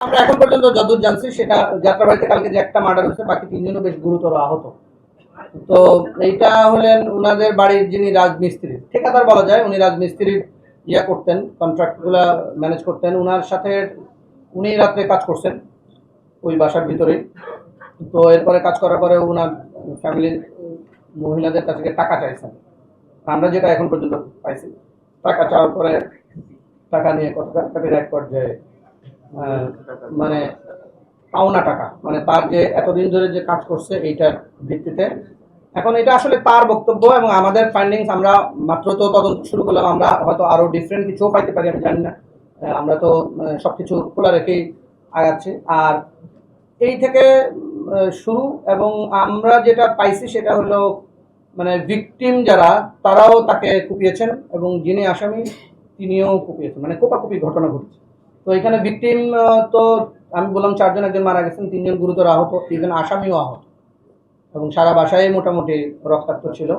আমরা এখন পর্যন্ত যতদূর জানছি সেটা যাত্রাবাড়িতে কালকে যে একটা মার্ডার হয়েছে, বাকি তিনজনও বেশ গুরুতর আহত। তো এইটা হলেন উনাদের বাড়ির যিনি রাজমিস্ত্রি, ঠিকাদার বলা যায়, উনি রাজমিস্ত্রির ইয়া করতেন, কন্ট্রাক্টগুলা ম্যানেজ করতেন। উনার সাথে উনি রাত্রে কাজ করছেন ওই বাসার ভিতরেই। তো এরপরে কাজ করার পরে উনার ফ্যামিলির মহিলাদের কাছ থেকে টাকা চাইছেন। আমরা যেটা এখন পর্যন্ত পাইছি, টাকা চাওয়ার পরে টাকা নিয়ে কত কাটাকাটির এক পর্যায়ে মানে পাওনা টাকা, মানে তার যে এতদিন ধরে যে কাজ করছে এইটার ভিত্তিতে। এখন এটা আসলে তার বক্তব্য এবং আমাদের ফাইন্ডিংস, আমরা মাত্র তো তদন্ত শুরু করলাম, আমরা হয়তো আরো ডিফারেন্ট কিছুও পাইতে পারি, আমি জানি না। আমরা তো সবকিছু খোলা রেখেই আগাচ্ছি। আর এই থেকে শুরু, এবং আমরা যেটা পাইছি সেটা হলো মানে ভিকটিম যারা, তারাও তাকে কুপিয়েছেন এবং যিনি আসামি তিনিও কুপিয়েছেন, মানে কোপাকুপি ঘটনা ঘটেছে। তো এখানে ভিকটিম তো আমি বললাম 4 জন, একজন মারা গেছেন, 3 জন গুরুতর আহত, 3 জন আসামিও আহত, এবং সারা বাসায় মোটামুটি রক্তাক্ত ছিল।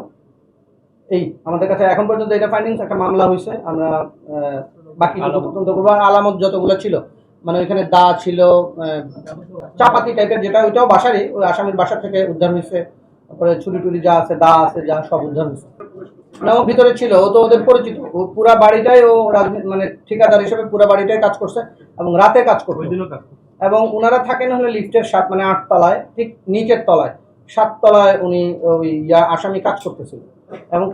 এই আমাদের কাছে এখন পর্যন্ত এটা ফাইন্ডিংস, একটা মামলা হয়েছে। আমরা বাকি তদন্ত করবো। আলামত যতগুলো ছিল, মানে ওইখানে দা ছিল, চাপাতি টাইপের, যেটা ওইটাও বাসারই, ওই আসামির বাসা থেকে উদ্ধার হয়েছে। তারপরে ছুরি টুরি যা আছে, দা আছে, যা সব উদ্ধার হয়েছে। না, ও ভিতরে ছিল, ও তো ওদের পরিচিত, ও পুরা বাড়িটাই, ও মানে ঠিকাদার হিসেবে পুরা বাড়িটাই কাজ করছে এবং রাতে কাজ করছে। এবং ওনারা থাকেন হলো লিফটের 7 মানে 8 তলায়, ঠিক নিচের তলায় 7 তলায় উনি ওই আসামি কাজ করতেছিল এবং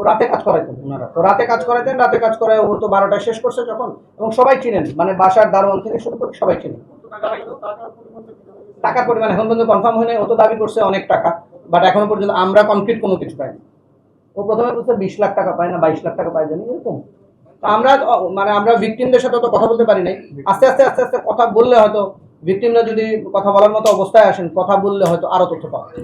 রাতে কাজ করাইতেন ওনারা। তো রাতে কাজ করাইতেন, রাতে কাজ করে ও তো 12টায় শেষ করছে যখন, এবং সবাই চিনেন, মানে বাসার দারোয়ান থেকে শুরু করে সবাই চিনেন। টাকার পরিমাণ এখন পর্যন্ত কনফার্ম হয়নি, ও তো দাবি করছে অনেক টাকা, বাট এখনো পর্যন্ত আমরা কনক্রিট কোনো কিছু পাইনি। ও প্রথমে বলছে 20 লাখ টাকা পায় না, 22 লাখ টাকা পায়, জানি এরকম। আমরা মানে আমরা ভিকটিমদের সাথে তো কথা বলতে পারি নাই। আস্তে আস্তে আস্তে আস্তে কথা বললে হয়তো ভিকটিমরা যদি কথা বলার মতো অবস্থায় আসেন, কথা বললে হয়তো আরো তথ্য পাওয়া যায়।